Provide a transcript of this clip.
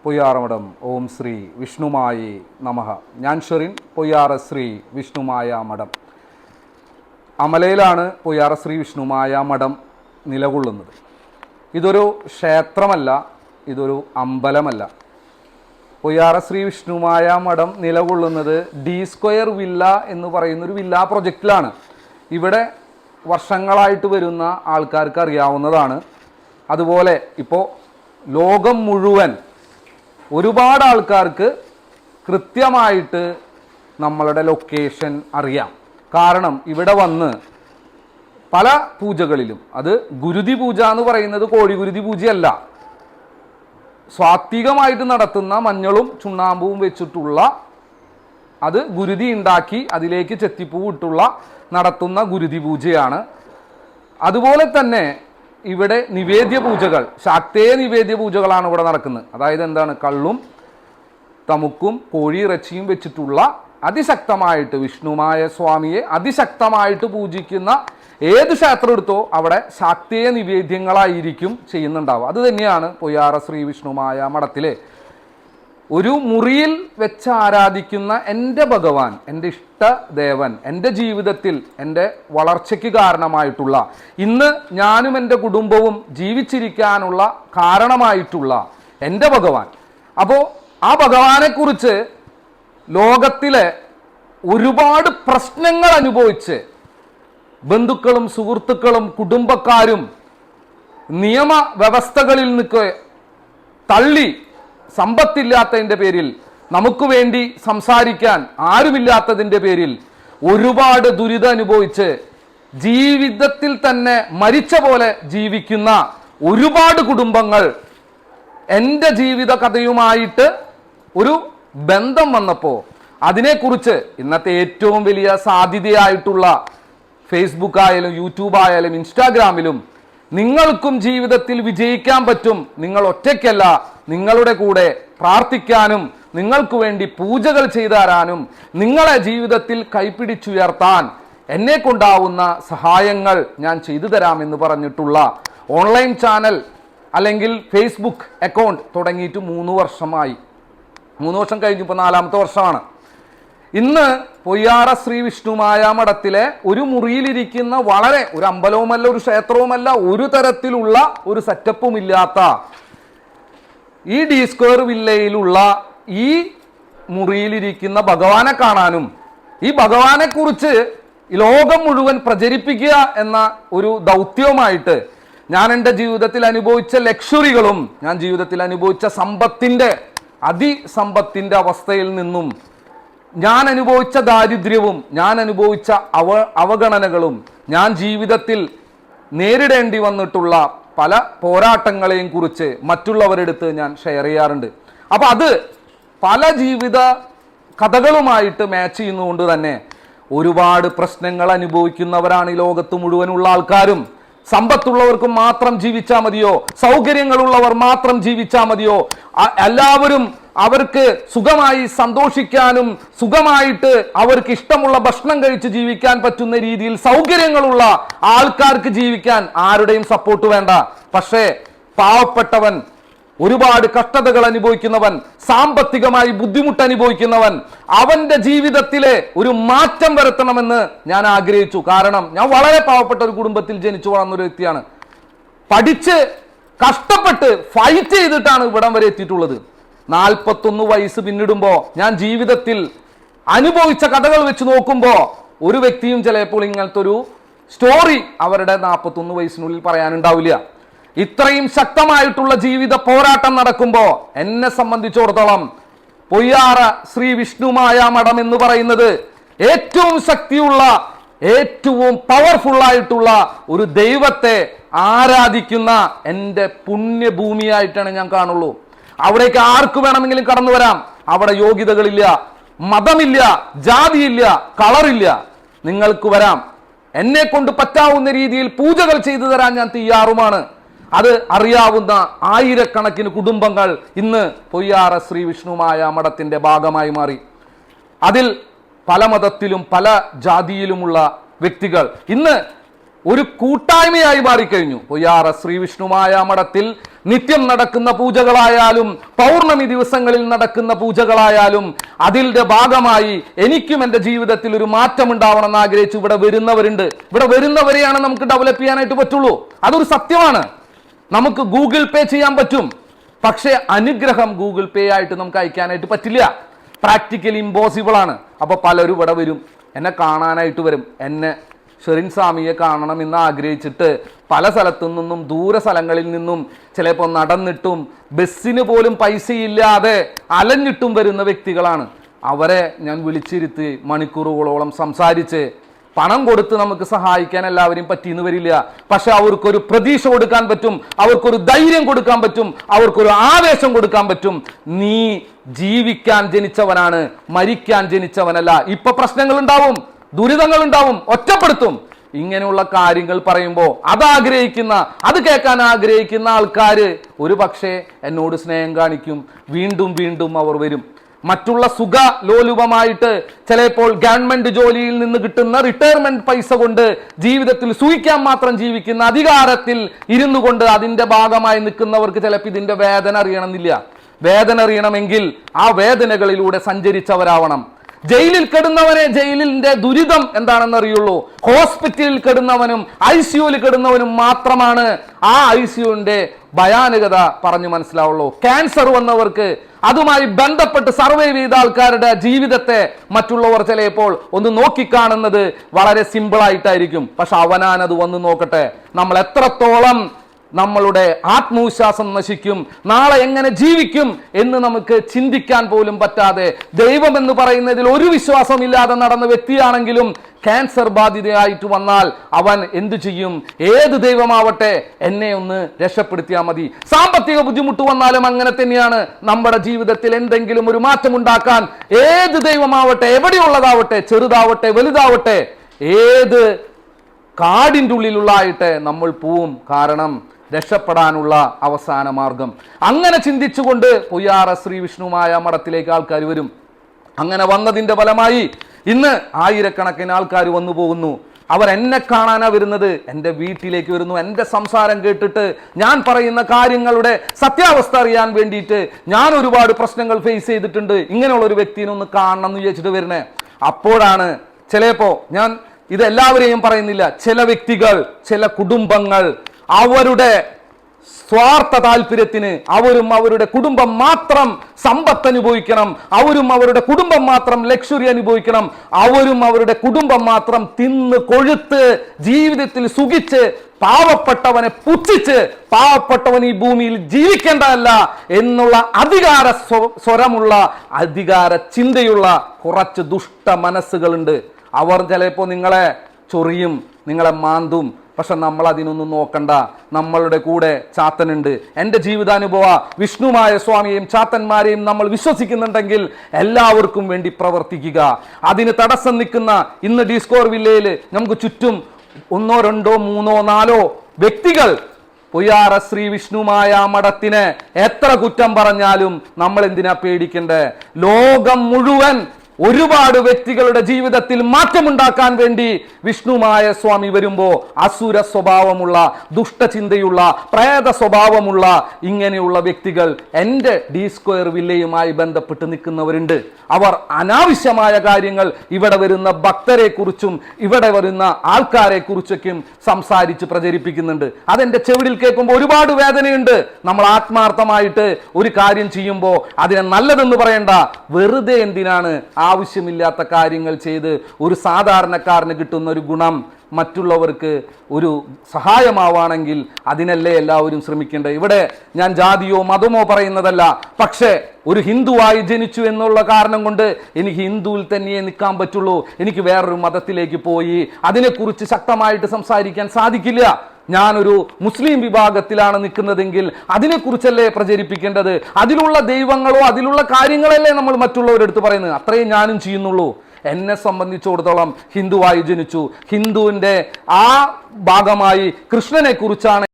പൊയ്യാറമഠം ഓം ശ്രീ വിഷ്ണുമായി നമഃ. ഞാൻ ഷെറിൻ, പൊയ്യാറ ശ്രീ വിഷ്ണുമായ മഠം. അമലയിലാണ് പൊയ്യാറ ശ്രീ വിഷ്ണുമായ മഠം നിലകൊള്ളുന്നത്. ഇതൊരു ക്ഷേത്രമല്ല, ഇതൊരു അമ്പലമല്ല. പൊയ്യാറ ശ്രീ വിഷ്ണുമായ മഠം നിലകൊള്ളുന്നത് D² വില്ല എന്ന് പറയുന്നൊരു വില്ല പ്രൊജക്റ്റിലാണ്. ഇവിടെ വർഷങ്ങളായിട്ട് വരുന്ന ആൾക്കാർക്ക് അറിയാവുന്നതാണ്. അതുപോലെ ഇപ്പോൾ ലോകം മുഴുവൻ ഒരുപാട് ആൾക്കാർക്ക് കൃത്യമായിട്ട് നമ്മളുടെ ലൊക്കേഷൻ അറിയാം. കാരണം ഇവിടെ വന്ന് പല പൂജകളിലും, അത് ഗുരുതി പൂജ എന്ന് പറയുന്നത് കോഴി ഗുരുതി പൂജയല്ല, സ്വാത്വികമായിട്ട് നടത്തുന്ന മഞ്ഞളും ചുണ്ണാമ്പും വെച്ചിട്ടുള്ള, അത് ഗുരുതി ഉണ്ടാക്കി അതിലേക്ക് ചെത്തിപ്പൂ ഇട്ടുള്ള നടത്തുന്ന ഗുരുതി പൂജയാണ്. അതുപോലെ തന്നെ ഇവിടെ നിവേദ്യ പൂജകൾ, ശാക്തേയ നിവേദ്യ പൂജകളാണ് ഇവിടെ നടക്കുന്നത്. അതായത് എന്താണ്, കള്ളും തമുക്കും കോഴി ഇറച്ചിയും വെച്ചിട്ടുള്ള അതിശക്തമായിട്ട് വിഷ്ണുമായ സ്വാമിയെ അതിശക്തമായിട്ട് പൂജിക്കുന്ന ഏത് ക്ഷേത്രം എടുത്തോ അവിടെ ശാക്തേയ നിവേദ്യങ്ങളായിരിക്കും ചെയ്യുന്നുണ്ടാവുക. അത് തന്നെയാണ് പൊയ്യാറ ശ്രീ വിഷ്ണുമായ മഠത്തിലെ ഒരു മുറിയിൽ വെച്ച് ആരാധിക്കുന്ന എൻ്റെ ഭഗവാൻ, എൻ്റെ ഇഷ്ടദേവൻ, എൻ്റെ ജീവിതത്തിൽ എൻ്റെ വളർച്ചയ്ക്ക് കാരണമായിട്ടുള്ള, ഇന്ന് ഞാനും എൻ്റെ കുടുംബവും ജീവിച്ചിരിക്കാനുള്ള കാരണമായിട്ടുള്ള എൻ്റെ ഭഗവാൻ. അപ്പോൾ ആ ഭഗവാനെക്കുറിച്ച് ലോകത്തിലെ ഒരുപാട് പ്രശ്നങ്ങൾ അനുഭവിച്ച് ബന്ധുക്കളും സുഹൃത്തുക്കളും കുടുംബക്കാരും നിയമ വ്യവസ്ഥകളിൽ നിന്നൊക്കെ തള്ളി, സമ്പത്തില്ലാത്തതിൻ്റെ പേരിൽ, നമുക്ക് വേണ്ടി സംസാരിക്കാൻ ആരുമില്ലാത്തതിൻ്റെ പേരിൽ ഒരുപാട് ദുരിതം അനുഭവിച്ച് ജീവിതത്തിൽ തന്നെ മരിച്ച പോലെ ജീവിക്കുന്ന ഒരുപാട് കുടുംബങ്ങൾ എൻ്റെ ജീവിത കഥയുമായിട്ട് ഒരു ബന്ധം വന്നപ്പോൾ അതിനെക്കുറിച്ച് ഇന്നത്തെ ഏറ്റവും വലിയ സാധ്യതയായിട്ടുള്ള ഫേസ്ബുക്ക് ആയാലും യൂട്യൂബ് ആയാലും ഇൻസ്റ്റാഗ്രാമിലും നിങ്ങൾക്കും ജീവിതത്തിൽ വിജയിക്കാൻ പറ്റും, നിങ്ങൾ ഒറ്റയ്ക്കല്ല, നിങ്ങളുടെ കൂടെ പ്രാർത്ഥിക്കാനും നിങ്ങൾക്ക് വേണ്ടി പൂജകൾ ചെയ്തു തരാനും നിങ്ങളെ ജീവിതത്തിൽ കൈപ്പിടിച്ചുയർത്താൻ എന്നെ കൊണ്ടാവുന്ന സഹായങ്ങൾ ഞാൻ ചെയ്തു തരാമെന്ന് പറഞ്ഞിട്ടുള്ള ഓൺലൈൻ ചാനൽ അല്ലെങ്കിൽ ഫേസ്ബുക്ക് അക്കൗണ്ട് തുടങ്ങിയിട്ട് 3 വർഷമായി. 3 വർഷം കഴിഞ്ഞു, ഇപ്പോൾ 4ാമത്തെ വർഷമാണ്. ഇന്ന് പൊയ്യാറ ശ്രീ വിഷ്ണുമായ മഠത്തിലെ ഒരു മുറിയിലിരിക്കുന്ന, വളരെ ഒരു അമ്പലവുമല്ല ഒരു ക്ഷേത്രവുമല്ല, ഒരു തരത്തിലുള്ള ഒരു സെറ്റപ്പും ഇല്ലാത്ത ഈ D² വില്ലയിലുള്ള ഈ മുറിയിലിരിക്കുന്ന ഭഗവാനെ കാണാനും ഈ ഭഗവാനെ കുറിച്ച് ലോകം മുഴുവൻ പ്രചരിപ്പിക്കുക എന്ന ഒരു ദൗത്യവുമായിട്ട് ഞാൻ എൻ്റെ ജീവിതത്തിൽ അനുഭവിച്ച ലക്ഷറികളും ഞാൻ ജീവിതത്തിൽ അനുഭവിച്ച സമ്പത്തിൻ്റെ അതിസമ്പത്തിൻ്റെ അവസ്ഥയിൽ നിന്നും ഞാൻ അനുഭവിച്ച ദാരിദ്ര്യവും ഞാൻ അനുഭവിച്ച അവഗണനകളും ഞാൻ ജീവിതത്തിൽ നേരിടേണ്ടി വന്നിട്ടുള്ള പല പോരാട്ടങ്ങളെയും കുറിച്ച് മറ്റുള്ളവരെടുത്ത് ഞാൻ ഷെയർ ചെയ്യാറുണ്ട്. അപ്പം അത് പല ജീവിത കഥകളുമായിട്ട് മാച്ച് ചെയ്യുന്നതുകൊണ്ട് തന്നെ ഒരുപാട് പ്രശ്നങ്ങൾ അനുഭവിക്കുന്നവരാണ് ഈ ലോകത്ത് മുഴുവനുള്ള ആൾക്കാരും. സമ്പത്തുള്ളവർക്ക് മാത്രം ജീവിച്ചാൽ മതിയോ, സൗകര്യങ്ങളുള്ളവർ മാത്രം ജീവിച്ചാൽ മതിയോ, എല്ലാവരും അവർക്ക് സുഖമായി സന്തോഷിക്കാനും സുഖമായിട്ട് അവർക്ക് ഇഷ്ടമുള്ള ഭക്ഷണം കഴിച്ച് ജീവിക്കാൻ പറ്റുന്ന രീതിയിൽ സൗകര്യങ്ങളുള്ള ആൾക്കാർക്ക് ജീവിക്കാൻ ആരുടെയും സപ്പോർട്ട് വേണ്ട. പക്ഷേ പാവപ്പെട്ടവൻ, ഒരുപാട് കഷ്ടതകൾ അനുഭവിക്കുന്നവൻ, സാമ്പത്തികമായി ബുദ്ധിമുട്ട് അനുഭവിക്കുന്നവൻ, അവന്റെ ജീവിതത്തിലെ ഒരു മാറ്റം വരുത്തണമെന്ന് ഞാൻ ആഗ്രഹിച്ചു. കാരണം ഞാൻ വളരെ പാവപ്പെട്ട ഒരു കുടുംബത്തിൽ ജനിച്ചു വളർന്നൊരു വ്യക്തിയാണ്. പഠിച്ച് കഷ്ടപ്പെട്ട് ഫൈറ്റ് ചെയ്തിട്ടാണ് ഇവിടം വരെ എത്തിയിട്ടുള്ളത്. 41 വയസ്സ് പിന്നിടുമ്പോൾ ഞാൻ ജീവിതത്തിൽ അനുഭവിച്ച കഥകൾ വെച്ച് നോക്കുമ്പോൾ ഒരു വ്യക്തിയും ചിലപ്പോൾ ഇങ്ങനത്തെ ഒരു സ്റ്റോറി അവരുടെ 41 വയസ്സിനുള്ളിൽ പറയാനുണ്ടാവില്ല. ഇത്രയും ശക്തമായിട്ടുള്ള ജീവിത പോരാട്ടം നടക്കുമ്പോൾ എന്നെ സംബന്ധിച്ചിടത്തോളം പൊയ്യാറ ശ്രീ വിഷ്ണുമായ മഠം എന്ന് പറയുന്നത് ഏറ്റവും ശക്തിയുള്ള, ഏറ്റവും പവർഫുൾ ആയിട്ടുള്ള ഒരു ദൈവത്തെ ആരാധിക്കുന്ന എൻ്റെ പുണ്യഭൂമിയായിട്ടാണ് ഞാൻ കാണുള്ളൂ. അവിടേക്ക് ആർക്ക് വേണമെങ്കിലും കടന്നു വരാം. അവിടെ യോഗ്യതകളില്ല, മതമില്ല, ജാതിയില്ല, കളറില്ല. നിങ്ങൾക്ക് വരാം. എന്നെ കൊണ്ട് പറ്റാവുന്ന രീതിയിൽ പൂജകൾ ചെയ്തു തരാൻ ഞാൻ തയ്യാറുമാണ്. അത് അറിയാവുന്ന ആയിരക്കണക്കിന് കുടുംബങ്ങൾ ഇന്ന് പൊയ്യാറ ശ്രീ വിഷ്ണുമായ മഠത്തിന്റെ ഭാഗമായി മാറി. അതിൽ പല മതത്തിലും പല ജാതിയിലുമുള്ള വ്യക്തികൾ ഇന്ന് ഒരു കൂട്ടായ്മയായി മാറിക്കഴിഞ്ഞു. പൊയ്യാറ ശ്രീ വിഷ്ണുമായ മഠത്തിൽ നിത്യം നടക്കുന്ന പൂജകളായാലും പൗർണമി ദിവസങ്ങളിൽ നടക്കുന്ന പൂജകളായാലും അതിന്റെ ഭാഗമായി എനിക്കും എൻ്റെ ജീവിതത്തിൽ ഒരു മാറ്റം ഉണ്ടാവണം എന്ന് ആഗ്രഹിച്ചു ഇവിടെ വരുന്നവരുണ്ട്. ഇവിടെ വരുന്നവരെയാണ് നമുക്ക് ഡെവലപ്പ് ചെയ്യാനായിട്ട് പറ്റുള്ളൂ. അതൊരു സത്യമാണ്. നമുക്ക് ഗൂഗിൾ പേ ചെയ്യാൻ പറ്റും, പക്ഷേ അനുഗ്രഹം ഗൂഗിൾ പേ ആയിട്ട് നമുക്ക് അയക്കാനായിട്ട് പറ്റില്ല. പ്രാക്ടിക്കലി ഇമ്പോസിബിൾ ആണ്. അപ്പൊ പലരും ഇവിടെ വരും, എന്നെ കാണാനായിട്ട് വരും. എന്നെ ഷെറിൻ സ്വാമിയെ കാണണം എന്ന് ആഗ്രഹിച്ചിട്ട് പല സ്ഥലത്തു നിന്നും ദൂര സ്ഥലങ്ങളിൽ നിന്നും ചിലപ്പോൾ നടന്നിട്ടും ബസ്സിന് പോലും പൈസയില്ലാതെ അലഞ്ഞിട്ടും വരുന്ന വ്യക്തികളാണ്. അവരെ ഞാൻ വിളിച്ചിരുത്തി മണിക്കൂറുകളോളം സംസാരിച്ച് പണം കൊടുത്ത് നമുക്ക് സഹായിക്കാൻ എല്ലാവരെയും പറ്റിയെന്ന് വരില്ല. പക്ഷെ അവർക്കൊരു പ്രതീക്ഷ കൊടുക്കാൻ പറ്റും, അവർക്കൊരു ധൈര്യം കൊടുക്കാൻ പറ്റും, അവർക്കൊരു ആവേശം കൊടുക്കാൻ പറ്റും. നീ ജീവിക്കാൻ ജനിച്ചവനാണ്, മരിക്കാൻ ജനിച്ചവനല്ല. ഇപ്പൊ പ്രശ്നങ്ങൾ ഉണ്ടാവും, ദുരിതങ്ങൾ ഉണ്ടാവും, ഒറ്റപ്പെടുത്തും. ഇങ്ങനെയുള്ള കാര്യങ്ങൾ പറയുമ്പോൾ അത് കേൾക്കാൻ ആഗ്രഹിക്കുന്ന ആൾക്കാര് ഒരു പക്ഷേ എന്നോട് സ്നേഹം കാണിക്കും. വീണ്ടും വീണ്ടും അവർ വരും. മറ്റുള്ള സുഖ ലോലുപമായിട്ട് ചിലപ്പോൾ ഗവൺമെന്റ് ജോലിയിൽ നിന്ന് കിട്ടുന്ന റിട്ടയർമെന്റ് പൈസ കൊണ്ട് ജീവിതത്തിൽ സൂഹിക്കാൻ മാത്രം ജീവിക്കുന്ന അധികാരത്തിൽ ഇരുന്നു കൊണ്ട് അതിന്റെ ഭാഗമായി നിൽക്കുന്നവർക്ക് ചിലപ്പോൾ ഇതിന്റെ വേദന അറിയണമെന്നില്ല. വേദന അറിയണമെങ്കിൽ ആ വേദനകളിലൂടെ സഞ്ചരിച്ചവരാവണം. ജയിലിൽ കിടന്നവനെ ജയിലിന്റെ ദുരിതം എന്താണെന്ന് അറിയുള്ളൂ. ഹോസ്പിറ്റലിൽ കിടന്നവനും ICUവിൽ കിടന്നവനും മാത്രമാണ് ആ ICUവിന്റെ ഭയാനകത പറഞ്ഞു മനസ്സിലാവുള്ളൂ. ക്യാൻസർ വന്നവർക്ക് അതുമായി ബന്ധപ്പെട്ട് സർവൈവ് ചെയ്ത ആൾക്കാരുടെ ജീവിതത്തെ മറ്റുള്ളവർ ചിലപ്പോൾ ഒന്ന് നോക്കിക്കാണുന്നത് വളരെ സിമ്പിൾ ആയിട്ടായിരിക്കും. പക്ഷെ അവനാനത് വന്ന് നോക്കട്ടെ, നമ്മൾ എത്രത്തോളം നമ്മളുടെ ആത്മവിശ്വാസം നശിക്കും, നാളെ എങ്ങനെ ജീവിക്കും എന്ന് നമുക്ക് ചിന്തിക്കാൻ പോലും പറ്റാതെ ദൈവം എന്ന് പറയുന്നതിൽ ഒരു വിശ്വാസമില്ലാതെ നടന്ന വ്യക്തിയാണെങ്കിലും ക്യാൻസർ ബാധിതയായിട്ട് വന്നാൽ അവൻ എന്തു ചെയ്യും? ഏത് ദൈവമാവട്ടെ എന്നെ ഒന്ന് രക്ഷപ്പെടുത്തിയാൽ മതി. സാമ്പത്തിക ബുദ്ധിമുട്ട് വന്നാലും അങ്ങനെ തന്നെയാണ്. നമ്മുടെ ജീവിതത്തിൽ എന്തെങ്കിലും ഒരു മാറ്റം ഉണ്ടാക്കാൻ ഏത് ദൈവമാവട്ടെ, എവിടെയുള്ളതാവട്ടെ, ചെറുതാവട്ടെ വലുതാവട്ടെ, ഏത് കാടിൻ്റെ ഉള്ളിലുള്ളതായിട്ട് നമ്മൾ പോവും. കാരണം രക്ഷപ്പെടാനുള്ള അവസാന മാർഗം. അങ്ങനെ ചിന്തിച്ചുകൊണ്ട് പൊയ്യാറ ശ്രീ വിഷ്ണുമായ മഠത്തിലേക്ക് ആൾക്കാർ വരും. അങ്ങനെ വന്നതിന്റെ ഫലമായി ഇന്ന് ആയിരക്കണക്കിന് ആൾക്കാർ വന്നു പോകുന്നു. അവർ എന്നെ കാണാനാ വരുന്നത്, എൻ്റെ വീട്ടിലേക്ക് വരുന്നു. എൻ്റെ സംസാരം കേട്ടിട്ട് ഞാൻ പറയുന്ന കാര്യങ്ങളുടെ സത്യാവസ്ഥ അറിയാൻ വേണ്ടിയിട്ട് ഞാൻ ഒരുപാട് പ്രശ്നങ്ങൾ ഫേസ് ചെയ്തിട്ടുണ്ട്, ഇങ്ങനെയുള്ള ഒരു വ്യക്തിനെ ഒന്ന് കാണണം എന്ന് വിചാരിച്ചിട്ട് വരുന്നേ. അപ്പോഴാണ് ചിലപ്പോ ഞാൻ ഇത് എല്ലാവരെയും പറയുന്നില്ല, ചില വ്യക്തികൾ, ചില കുടുംബങ്ങൾ അവരുടെ സ്വാർത്ഥ താല്പര്യത്തിന് അവരും അവരുടെ കുടുംബം മാത്രം സമ്പത്ത് അനുഭവിക്കണം, അവരും അവരുടെ കുടുംബം മാത്രം ലക്ഷറി അനുഭവിക്കണം, അവരും അവരുടെ കുടുംബം മാത്രം തിന്ന് കൊഴുത്ത് ജീവിതത്തിൽ സുഖിച്ച് പാവപ്പെട്ടവനെ പുച്ഛിച്ച് പാവപ്പെട്ടവൻ ഈ ഭൂമിയിൽ ജീവിക്കേണ്ടതല്ല എന്നുള്ള അധികാര സ്വരമുള്ള അധികാര ചിന്തയുള്ള കുറച്ച് ദുഷ്ട മനസ്സുകളുണ്ട്. അവർ ചിലപ്പോൾ നിങ്ങളെ ചൊറിയും, നിങ്ങളെ മാന്തും. പക്ഷെ നമ്മൾ അതിനൊന്നും നോക്കണ്ട. നമ്മളുടെ കൂടെ ചാത്തനുണ്ട്. എൻ്റെ ജീവിതാനുഭവ വിഷ്ണുമായ സ്വാമിയെയും ചാത്തന്മാരെയും നമ്മൾ വിശ്വസിക്കുന്നുണ്ടെങ്കിൽ എല്ലാവർക്കും വേണ്ടി പ്രവർത്തിക്കുക. അതിന് തടസ്സം നിൽക്കുന്ന ഇന്ന് ഡിസ്കോർ വില്ലയിൽ നമുക്ക് ചുറ്റും 1, 2, 3, 4 വ്യക്തികൾ പൊയ്യാറ ശ്രീ വിഷ്ണുമായ മഠത്തിന് എത്ര കുറ്റം പറഞ്ഞാലും നമ്മൾ എന്തിനാ പേടിക്കണ്ടേ? ലോകം മുഴുവൻ ഒരുപാട് വ്യക്തികളുടെ ജീവിതത്തിൽ മാറ്റമുണ്ടാക്കാൻ വേണ്ടി വിഷ്ണുമായ സ്വാമി വരുമ്പോ അസുര സ്വഭാവമുള്ള, ദുഷ്ടചിന്തയുള്ള, പ്രേത സ്വഭാവമുള്ള ഇങ്ങനെയുള്ള വ്യക്തികൾ എൻ്റെ D² വില്ലയുമായി ബന്ധപ്പെട്ട് നിൽക്കുന്നവരുണ്ട്. അവർ അനാവശ്യമായ കാര്യങ്ങൾ ഇവിടെ വരുന്ന ഭക്തരെ കുറിച്ചും ഇവിടെ വരുന്ന ആൾക്കാരെ കുറിച്ചൊക്കെയും സംസാരിച്ച് പ്രചരിപ്പിക്കുന്നുണ്ട്. അതെന്റെ ചെവിടിൽ കേൾക്കുമ്പോൾ ഒരുപാട് വേദനയുണ്ട്. നമ്മൾ ആത്മാർത്ഥമായിട്ട് ഒരു കാര്യം ചെയ്യുമ്പോൾ അതിനെ നല്ലതെന്ന് പറയണ്ട. വെറുതെ എന്തിനാണ് ആവശ്യമില്ലാത്ത കാര്യങ്ങൾ ചെയ്ത് ഒരു സാധാരണക്കാരന് കിട്ടുന്ന ഒരു ഗുണം മറ്റുള്ളവർക്ക് ഒരു സഹായമാവാണെങ്കിൽ അതിനല്ലേ എല്ലാവരും ശ്രമിക്കേണ്ടത്. ഇവിടെ ഞാൻ ജാതിയോ മതമോ പറയുന്നതല്ല. പക്ഷേ ഒരു ഹിന്ദുവായി ജനിച്ചു എന്നുള്ള കാരണം കൊണ്ട് എനിക്ക് ഹിന്ദുവിൽ തന്നെയേ നിൽക്കാൻ പറ്റുള്ളൂ. എനിക്ക് വേറൊരു മതത്തിലേക്ക് പോയി അതിനെക്കുറിച്ച് ശക്തമായിട്ട് സംസാരിക്കാൻ സാധിക്കില്ല. ഞാനൊരു മുസ്ലിം വിഭാഗത്തിലാണ് നിൽക്കുന്നതെങ്കിൽ അതിനെക്കുറിച്ചല്ലേ പ്രചരിപ്പിക്കേണ്ടത്. അതിലുള്ള ദൈവങ്ങളോ അതിലുള്ള കാര്യങ്ങളല്ലേ നമ്മൾ മറ്റുള്ളവരെടുത്ത് പറയുന്നത്. അത്രയും ഞാനും ചെയ്യുന്നുള്ളൂ. എന്നെ സംബന്ധിച്ചിടത്തോളം ഹിന്ദുവായി ജനിച്ചു. ഹിന്ദുവിൻ്റെ ആ ഭാഗമായി കൃഷ്ണനെ കുറിച്ചാണ്